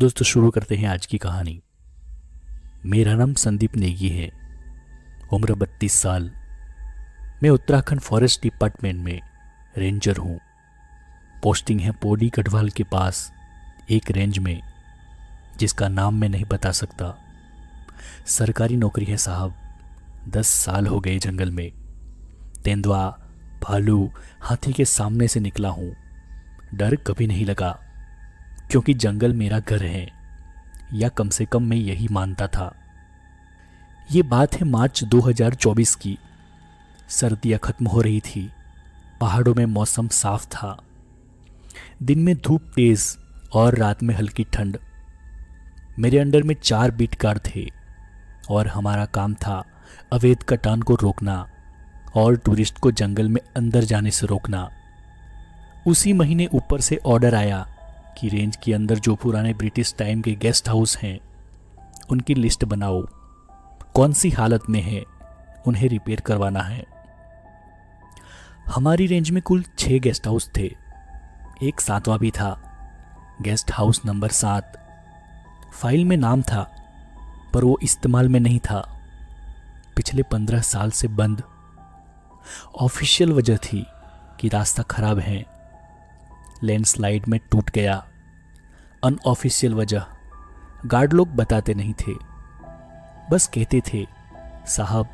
दोस्तों, शुरू करते हैं आज की कहानी। मेरा नाम संदीप नेगी है। उम्र 32 साल। मैं उत्तराखंड फॉरेस्ट डिपार्टमेंट में रेंजर हूँ। पोस्टिंग है पौड़ी गढ़वाल के पास एक रेंज में, जिसका नाम मैं नहीं बता सकता। सरकारी नौकरी है साहब। 10 साल हो गए जंगल में। तेंदुआ, भालू, हाथी के सामने से निकला हूँ। डर कभी नहीं लगा, क्योंकि जंगल मेरा घर है, या कम से कम मैं यही मानता था। ये बात है मार्च 2024 की। सर्दियाँ खत्म हो रही थी। पहाड़ों में मौसम साफ था। दिन में धूप तेज और रात में हल्की ठंड। मेरे अंडर में 4 बीट गार्ड थे और हमारा काम था अवैध कटान को रोकना और टूरिस्ट को जंगल में अंदर जाने से रोकना। उसी महीने ऊपर से ऑर्डर आया कि रेंज के अंदर जो पुराने ब्रिटिश टाइम के गेस्ट हाउस हैं, उनकी लिस्ट बनाओ। कौन सी हालत में है, उन्हें रिपेयर करवाना है। हमारी रेंज में कुल 6 गेस्ट हाउस थे। एक 7वां भी था, गेस्ट हाउस नंबर 7। फाइल में नाम था, पर वो इस्तेमाल में नहीं था। पिछले 15 साल से बंद। ऑफिशियल वजह थी कि रास्ता खराब है, लैंडस्लाइड में टूट गया। अनऑफिशियल वजह गार्ड लोग बताते नहीं थे, बस कहते थे साहब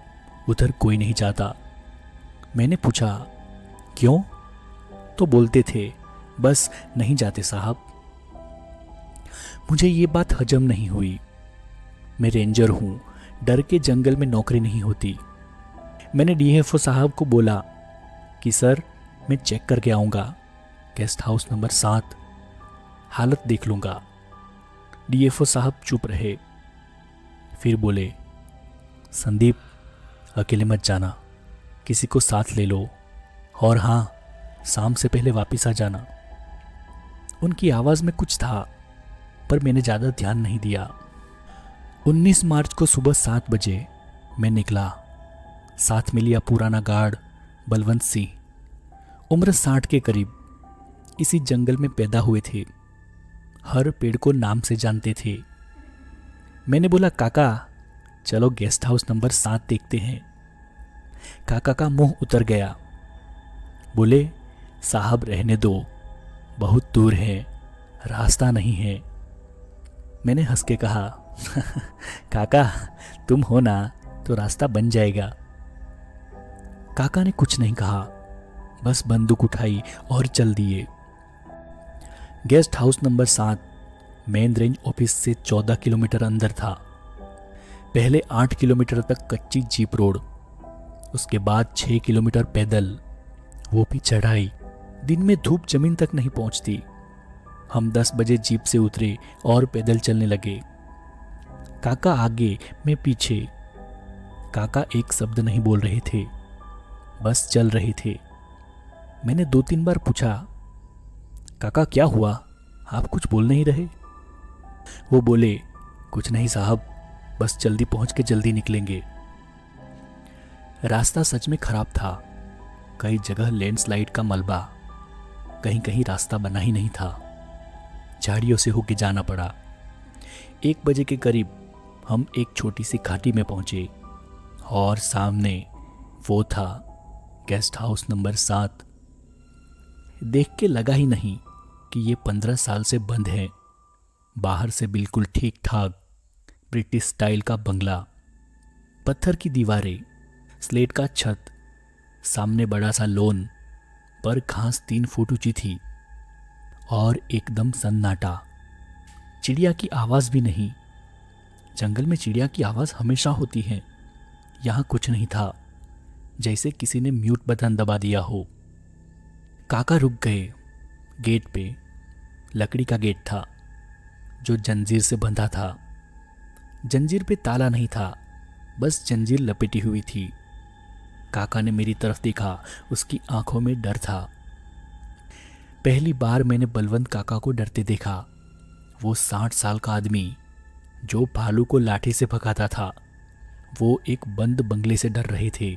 उधर कोई नहीं जाता। मैंने पूछा क्यों, तो बोलते थे बस नहीं जाते साहब। मुझे ये बात हजम नहीं हुई। मैं रेंजर हूं, डर के जंगल में नौकरी नहीं होती। मैंने डीएफओ साहब को बोला कि सर मैं चेक करके आऊँगा गेस्ट हाउस नंबर 7, हालत देख लूँगा। डीएफओ साहब चुप रहे, फिर बोले संदीप अकेले मत जाना, किसी को साथ ले लो, और हाँ शाम से पहले वापस आ जाना। उनकी आवाज़ में कुछ था, पर मैंने ज़्यादा ध्यान नहीं दिया। 19 मार्च को सुबह 7 बजे मैं निकला। साथ में लिया पुराना गार्ड बलवंत सिंह, उम्र 60 के करीब। इसी जंगल में पैदा हुए थे, हर पेड़ को नाम से जानते थे। मैंने बोला काका चलो गेस्ट हाउस नंबर 7 देखते हैं। काका का मुंह उतर गया। बोले साहब रहने दो, बहुत दूर है, रास्ता नहीं है। मैंने हंस के कहा काका तुम हो ना तो रास्ता बन जाएगा। काका ने कुछ नहीं कहा, बस बंदूक उठाई और चल दिए। Guest house number 7 main range office से 14 किलोमीटर अंदर था। पहले 8 किलोमीटर तक कच्ची जीप रोड, उसके बाद 6 किलोमीटर पैदल, वो भी चढ़ाई। दिन में धूप जमीन तक नहीं पहुंचती। हम 10 बजे जीप से उतरे और पैदल चलने लगे। काका आगे, मैं पीछे। काका एक शब्द नहीं बोल रहे थे, बस चल रहे थे। मैंने 2-3 बार पूछा काका क्या हुआ, आप कुछ बोल नहीं रहे। वो बोले कुछ नहीं साहब, बस जल्दी पहुंच के जल्दी निकलेंगे। रास्ता सच में खराब था। कई जगह लैंडस्लाइड का मलबा, कहीं कहीं रास्ता बना ही नहीं था। झाड़ियों से होके जाना पड़ा। 1 बजे के करीब हम एक छोटी सी घाटी में पहुंचे और सामने वो था गेस्ट हाउस नंबर 7। देख के लगा ही नहीं कि ये 15 साल से बंद है। बाहर से बिल्कुल ठीक ठाक ब्रिटिश स्टाइल का बंगला, पत्थर की दीवारें, स्लेट का छत, सामने बड़ा सा लॉन पर घास 3 फुट ऊंची थी, और एकदम सन्नाटा। चिड़िया की आवाज़ भी नहीं। जंगल में चिड़िया की आवाज़ हमेशा होती है, यहाँ कुछ नहीं था, जैसे किसी ने म्यूट बटन दबा दिया हो। काका रुक गए। गेट पे लकड़ी का गेट था जो जंजीर से बंधा था। जंजीर पे ताला नहीं था, बस जंजीर लपेटी हुई थी। काका ने मेरी तरफ देखा, उसकी आंखों में डर था। पहली बार मैंने बलवंत काका को डरते देखा। वो 60 साल का आदमी जो भालू को लाठी से भगाता था, वो एक बंद बंगले से डर रहे थे।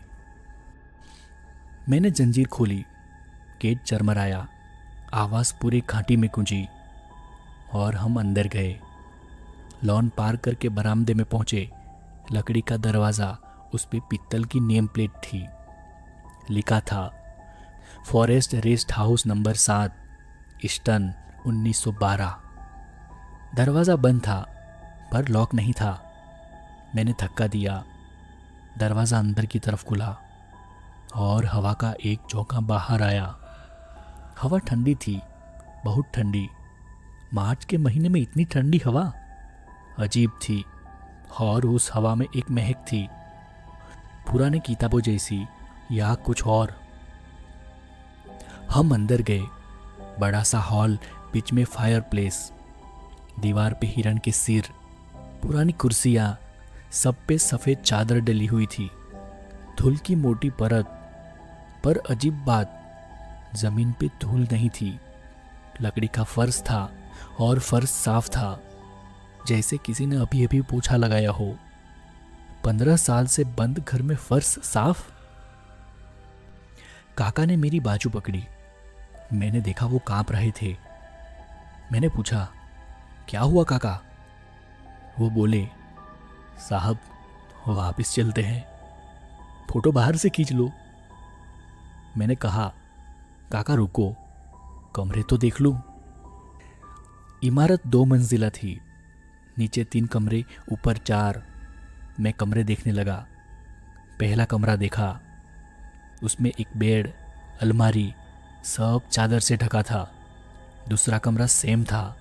मैंने जंजीर खोली, गेट चरमराया, आवाज़ पूरे घाटी में गूंजी और हम अंदर गए। लॉन पार करके बरामदे में पहुंचे। लकड़ी का दरवाज़ा, उस पे पीतल की नेम प्लेट थी। लिखा था forest rest house number 7, eastern 1912। दरवाज़ा बंद था पर लॉक नहीं था। मैंने धक्का दिया, दरवाज़ा अंदर की तरफ खुला और हवा का एक झोंका बाहर आया। हवा ठंडी थी, बहुत ठंडी। मार्च के महीने में इतनी ठंडी हवा अजीब थी। और उस हवा में एक महक थी, पुराने किताबों जैसी या कुछ और। हम अंदर गए। बड़ा सा हॉल, बीच में फायर प्लेस, दीवार पे हिरण के सिर, पुरानी कुर्सियाँ, सब पे सफ़ेद चादर डली हुई थी, धूल की मोटी परत। पर अजीब बात, जमीन पे धूल नहीं थी। लकड़ी का फर्श था और फर्श साफ था, जैसे किसी ने अभी अभी पोछा लगाया हो। 15 साल से बंद घर में फर्श साफ। काका ने मेरी बाजू पकड़ी। मैंने देखा वो कांप रहे थे। मैंने पूछा, क्या हुआ काका? वो बोले, साहब वापस चलते हैं, फोटो बाहर से खींच लो। मैंने कहा, काका रुको, कमरे तो देख लूं। इमारत 2 मंजिला थी, नीचे 3 कमरे, ऊपर 4। मैं कमरे देखने लगा। पहला कमरा देखा, उसमें एक बेड, अलमारी, सब चादर से ढका था। दूसरा कमरा सेम था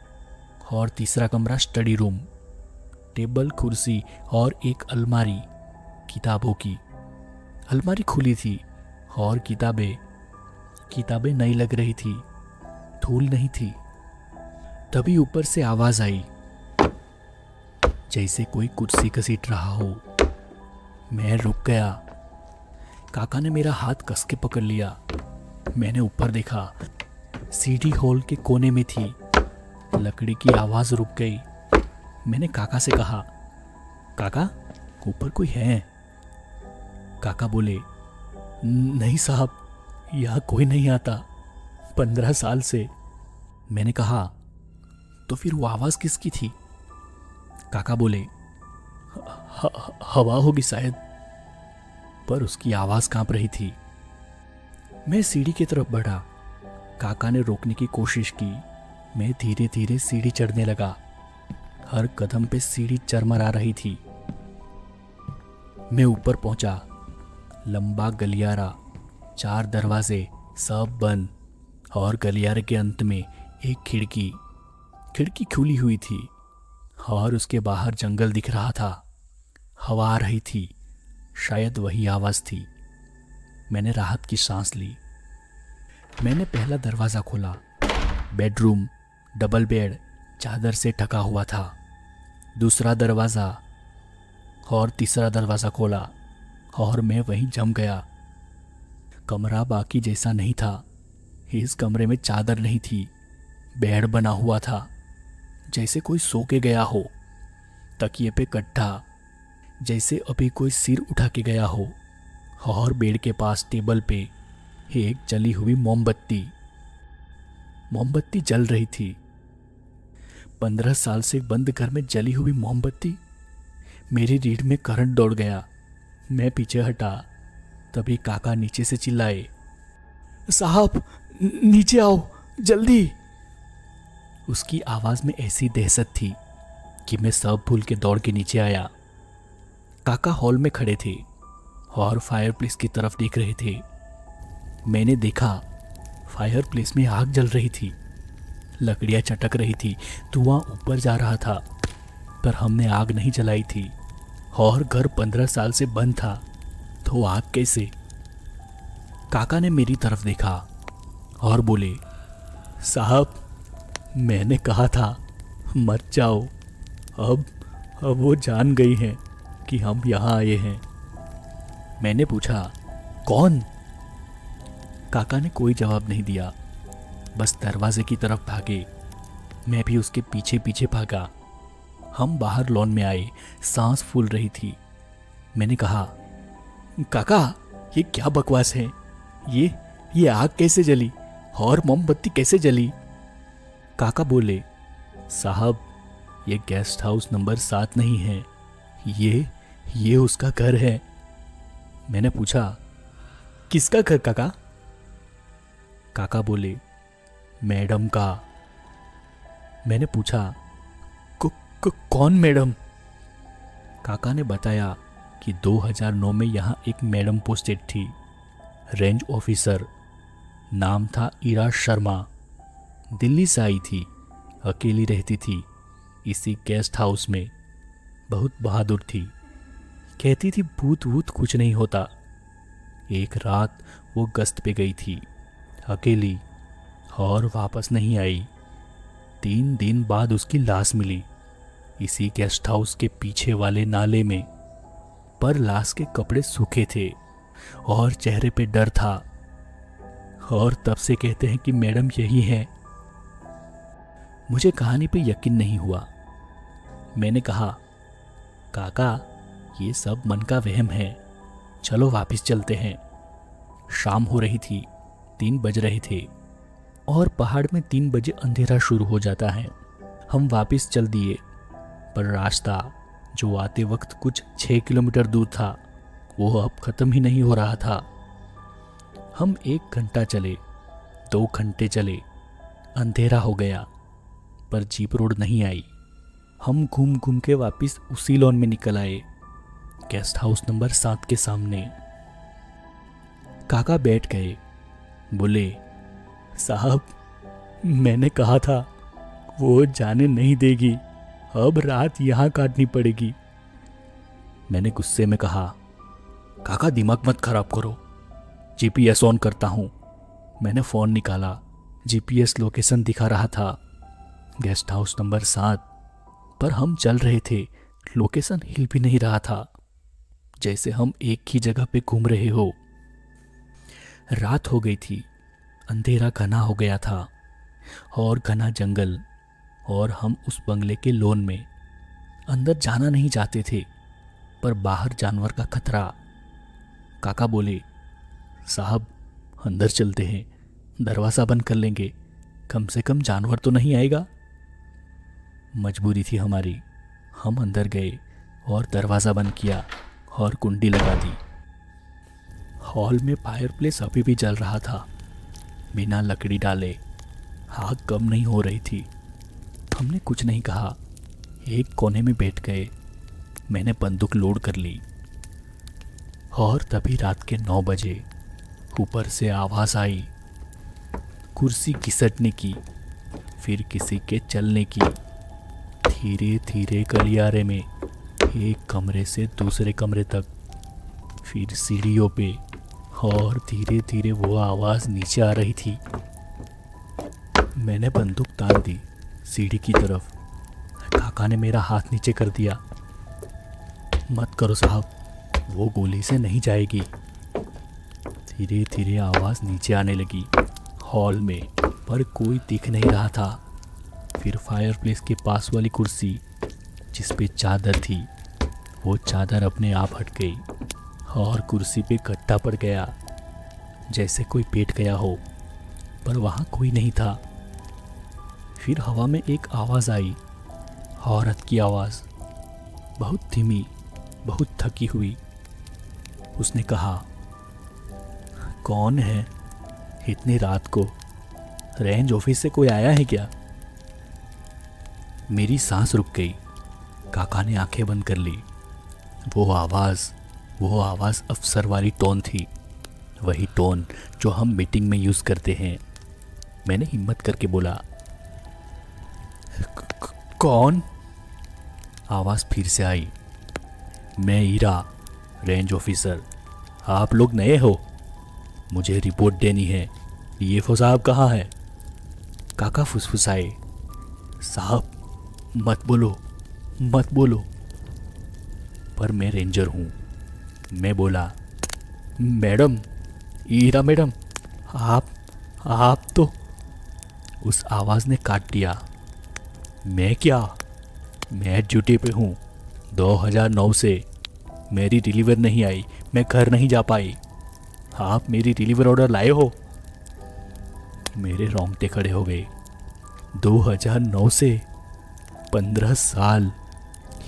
और तीसरा कमरा स्टडी रूम, टेबल, कुर्सी और एक अलमारी किताबों की। अलमारी खुली थी और किताबें नई लग रही थी, धूल नहीं थी। तभी ऊपर से आवाज आई, जैसे कोई कुर्सी घसीट रहा हो। मैं रुक गया। काका ने मेरा हाथ कस के पकड़ लिया। मैंने ऊपर देखा, सीढ़ी हॉल के कोने में थी। लकड़ी की आवाज रुक गई। मैंने काका से कहा, काका ऊपर कोई है? काका बोले, नहीं साहब, यहाँ कोई नहीं आता 15 साल से। मैंने कहा, तो फिर वो आवाज किसकी थी? काका बोले, हवा होगी शायद, पर उसकी आवाज कांप रही थी। मैं सीढ़ी की तरफ बढ़ा। काका ने रोकने की कोशिश की। मैं धीरे धीरे सीढ़ी चढ़ने लगा। हर कदम पे सीढ़ी चरमरा रही थी। मैं ऊपर पहुंचा। लंबा गलियारा, 4 दरवाजे, सब बंद, और गलियारे के अंत में एक खिड़की खुली हुई थी और उसके बाहर जंगल दिख रहा था। हवा आ रही थी, शायद वही आवाज थी। मैंने राहत की सांस ली। मैंने पहला दरवाजा खोला। बेडरूम, डबल बेड, चादर से ढका हुआ था। दूसरा दरवाजा और तीसरा दरवाजा खोला और मैं वहीं जम गया। कमरा बाकी जैसा नहीं था। इस कमरे में चादर नहीं थी, बेड बना हुआ था, जैसे कोई सो के गया हो। तकिए पे गड्ढा, जैसे अभी कोई सिर उठा के गया हो। और बेड के पास टेबल पे एक जली हुई मोमबत्ती जल रही थी। 15 साल से बंद घर में जली हुई मोमबत्ती। मेरी रीढ़ में करंट दौड़ गया। मैं पीछे हटा, तभी काका नीचे से चिल्लाए, साहब नीचे आओ जल्दी। उसकी आवाज में ऐसी दहशत थी कि मैं सब भूल के दौड़ के नीचे आया। काका हॉल में खड़े थे और फायरप्लेस की तरफ देख रहे थे। मैंने देखा, फायरप्लेस में आग जल रही थी, लकड़ियां चटक रही थी, धुआं ऊपर जा रहा था, पर हमने आग नहीं जलाई थी। और घर 15 साल से बंद था, तो आग कैसे? काका ने मेरी तरफ देखा और बोले, साहब मैंने कहा था मत जाओ। अब वो जान गई हैं कि हम यहाँ आए हैं। मैंने पूछा, कौन? काका ने कोई जवाब नहीं दिया, बस दरवाजे की तरफ भागे। मैं भी उसके पीछे पीछे भागा। हम बाहर लॉन में आए। सांस फूल रही थी। मैंने कहा, काका ये क्या बकवास है? ये आग कैसे जली और मोमबत्ती कैसे जली? काका बोले, साहब ये गेस्ट हाउस नंबर 7 नहीं है, ये उसका घर है। मैंने पूछा, किसका घर काका? काका बोले, मैडम का। मैंने पूछा, कौन मैडम? काका ने बताया कि 2009 में यहाँ एक मैडम पोस्टेड थी, रेंज ऑफिसर। नाम था ईरा शर्मा। दिल्ली से आई थी, अकेली रहती थी इसी गेस्ट हाउस में। बहुत बहादुर थी, कहती थी भूत वूत कुछ नहीं होता। एक रात वो गश्त पे गई थी अकेली और वापस नहीं आई। 3 दिन बाद उसकी लाश मिली इसी गेस्ट हाउस के पीछे वाले नाले में, पर लाश के कपड़े सूखे थे और चेहरे पे डर था। और तब से कहते हैं कि मैडम यही है। मुझे कहानी पे यकीन नहीं हुआ। मैंने कहा, काका ये सब मन का वहम है, चलो वापस चलते हैं। शाम हो रही थी, 3 बज रहे थे और पहाड़ में 3 बजे अंधेरा शुरू हो जाता है। हम वापस चल दिए, पर रास्ता जो आते वक्त कुछ 6 किलोमीटर दूर था वो अब ख़त्म ही नहीं हो रहा था। हम 1 घंटा चले, 2 घंटे चले, अंधेरा हो गया, पर जीप रोड नहीं आई। हम घूम घूम के वापस उसी लॉन में निकल आए, गेस्ट हाउस नंबर 7 के सामने। काका बैठ गए, बोले, साहब मैंने कहा था वो जाने नहीं देगी, अब रात यहाँ काटनी पड़ेगी। मैंने गुस्से में कहा, काका दिमाग मत खराब करो, जीपीएस ऑन करता हूँ। मैंने फ़ोन निकाला, जीपीएस लोकेशन दिखा रहा था गेस्ट हाउस नंबर 7, पर हम चल रहे थे, लोकेशन हिल भी नहीं रहा था, जैसे हम एक ही जगह पे घूम रहे हो। रात हो गई थी, अंधेरा घना हो गया था और घना जंगल, और हम उस बंगले के लॉन में। अंदर जाना नहीं चाहते थे, पर बाहर जानवर का खतरा। काका बोले, साहब अंदर चलते हैं, दरवाज़ा बंद कर लेंगे, कम से कम जानवर तो नहीं आएगा। मजबूरी थी हमारी। हम अंदर गए और दरवाज़ा बंद किया और कुंडी लगा दी। हॉल में फायरप्लेस अभी भी जल रहा था, बिना लकड़ी डाले। आग कम नहीं हो रही थी। हमने कुछ नहीं कहा, एक कोने में बैठ गए। मैंने बंदूक लोड कर ली और तभी रात के 9 बजे ऊपर से आवाज़ आई, कुर्सी घिसटने की, फिर किसी के चलने की। धीरे धीरे गलियारे में, एक कमरे से दूसरे कमरे तक, फिर सीढ़ियों पे, और धीरे धीरे वो आवाज़ नीचे आ रही थी। मैंने बंदूक तान दी सीढ़ी की तरफ। काका ने मेरा हाथ नीचे कर दिया। मत करो साहब, वो गोली से नहीं जाएगी। धीरे धीरे आवाज़ नीचे आने लगी हॉल में, पर कोई दिख नहीं रहा था। फिर फायरप्लेस के पास वाली कुर्सी जिस पे चादर थी, वो चादर अपने आप हट गई और कुर्सी पे गड्ढा पड़ गया, जैसे कोई बैठ गया हो, पर वहाँ कोई नहीं था। फिर हवा में एक आवाज़ आई, औरत की आवाज़, बहुत धीमी, बहुत थकी हुई। उसने कहा, कौन है इतनी रात को? रेंज ऑफिस से कोई आया है क्या? मेरी सांस रुक गई। काका ने आंखें बंद कर ली। वो आवाज़ अफसर वाली टोन थी, वही टोन जो हम मीटिंग में यूज़ करते हैं। मैंने हिम्मत करके बोला, कौन? आवाज़ फिर से आई, मैं ईरा, रेंज ऑफिसर। आप लोग नए हो, मुझे रिपोर्ट देनी है। डीएफओ साहब कहाँ है? काका फुसफुसाए, साहब मत बोलो, मत बोलो। पर मैं रेंजर हूँ। मैं बोला, मैडम, ईरा मैडम, आप तो। उस आवाज़ ने काट दिया। मैं क्या? मैं ड्यूटी पे हूँ 2009 से। मेरी डिलीवर नहीं आई, मैं घर नहीं जा पाई। आप मेरी डिलीवर ऑर्डर लाए हो? मेरे रोंगटे खड़े हो गए। 2009 से? 15 साल।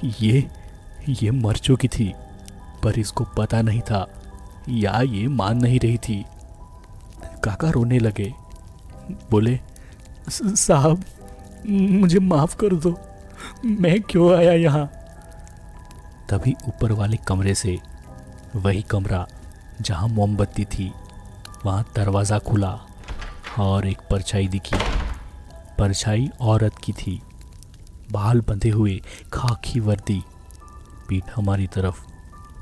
ये मर चुकी थी, पर इसको पता नहीं था या ये मान नहीं रही थी। काका रोने लगे, बोले, साहब मुझे माफ कर दो, मैं क्यों आया यहाँ। तभी ऊपर वाले कमरे से, वही कमरा जहाँ मोमबत्ती थी, वहाँ दरवाज़ा खुला और एक परछाई दिखी। परछाई औरत की थी, बाल बंधे हुए, खाकी वर्दी, पीठ हमारी तरफ।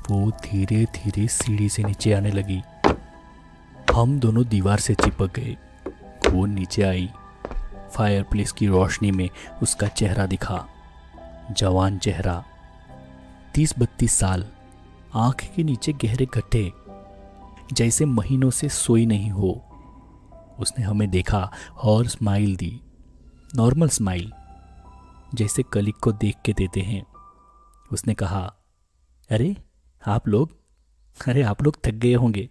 वो धीरे धीरे सीढ़ी से नीचे आने लगी। हम दोनों दीवार से चिपक गए। वो नीचे आई। फायरप्लेस की रोशनी में उसका चेहरा दिखा, जवान चेहरा, 30-32 साल, आंख के नीचे गहरे गड्ढे, जैसे महीनों से सोई नहीं हो। उसने हमें देखा और स्माइल दी, नॉर्मल स्माइल, जैसे कलीग को देख के देते हैं। उसने कहा, अरे आप लोग थक गए होंगे,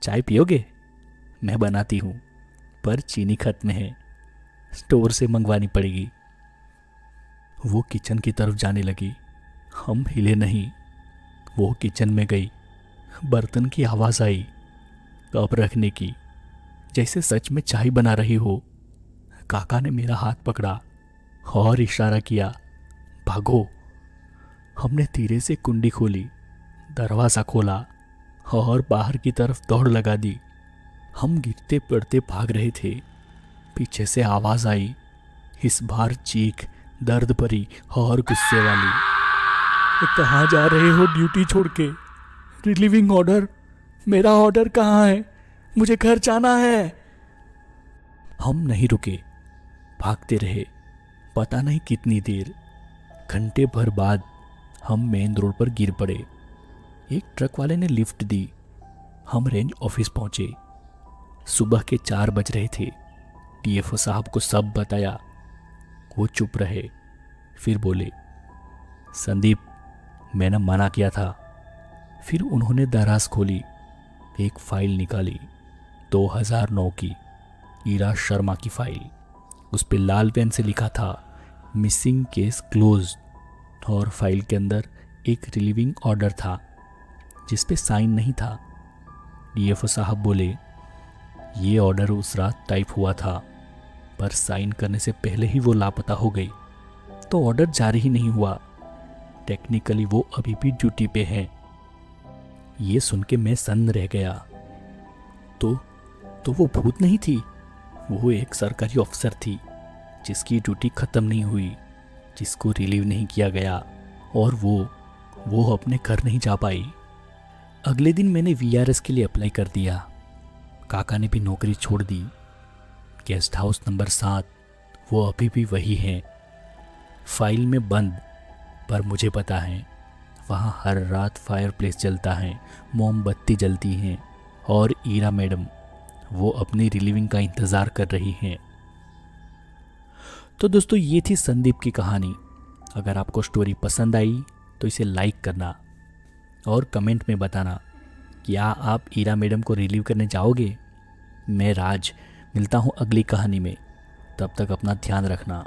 चाय पियोगे? मैं बनाती हूँ, पर चीनी खत्म है, स्टोर से मंगवानी पड़ेगी। वो किचन की तरफ जाने लगी। हम हिले नहीं। वो किचन में गई। बर्तन की आवाज़ आई, कप रखने की, जैसे सच में चाय बना रही हो। काका ने मेरा हाथ पकड़ा और इशारा किया, भागो। हमने धीरे से कुंडी खोली, दरवाज़ा खोला और बाहर की तरफ दौड़ लगा दी। हम गिरते पड़ते भाग रहे थे। पीछे से आवाज़ आई, इस बार चीख, दर्द भरी और गुस्से वाली। कहाँ जा रहे हो ड्यूटी छोड़ के? रिलीविंग ऑर्डर, मेरा ऑर्डर कहाँ है? मुझे घर जाना है। हम नहीं रुके, भागते रहे, पता नहीं कितनी देर। घंटे भर बाद हम मेन रोड पर गिर पड़े। एक ट्रक वाले ने लिफ्ट दी। हम रेंज ऑफिस पहुंचे। सुबह के 4 बज रहे थे। डीएफओ साहब को सब बताया। वो चुप रहे, फिर बोले, संदीप, मैंने मना किया था। फिर उन्होंने दराज खोली, एक फाइल निकाली, 2009 की, ईरा शर्मा की फाइल। उस पे लाल पेन से लिखा था, मिसिंग केस क्लोज। और फाइल के अंदर एक रिलीविंग ऑर्डर था, जिस पे साइन नहीं था। डीएफओ साहब बोले, ये ऑर्डर उस रात टाइप हुआ था, पर साइन करने से पहले ही वो लापता हो गई, तो ऑर्डर जारी ही नहीं हुआ। टेक्निकली वो अभी भी ड्यूटी पे हैं। ये सुन के मैं सन्न रह गया। तो वो भूत नहीं थी, वो एक सरकारी अफसर थी, जिसकी ड्यूटी ख़त्म नहीं हुई, जिसको रिलीव नहीं किया गया, और वो अपने घर नहीं जा पाई। अगले दिन मैंने वीआरएस के लिए अप्लाई कर दिया। काका ने भी नौकरी छोड़ दी। गेस्ट हाउस नंबर 7 वो अभी भी वही है, फाइल में बंद, पर मुझे पता है वहाँ हर रात फायरप्लेस जलता है, मोमबत्ती जलती हैं, और ईरा मैडम वो अपनी रिलीविंग का इंतज़ार कर रही हैं। तो दोस्तों, ये थी संदीप की कहानी। अगर आपको स्टोरी पसंद आई तो इसे लाइक करना और कमेंट में बताना, क्या आप ईरा मैडम को रिलीव करने जाओगे? मैं राज मिलता हूँ अगली कहानी में। तब तक अपना ध्यान रखना।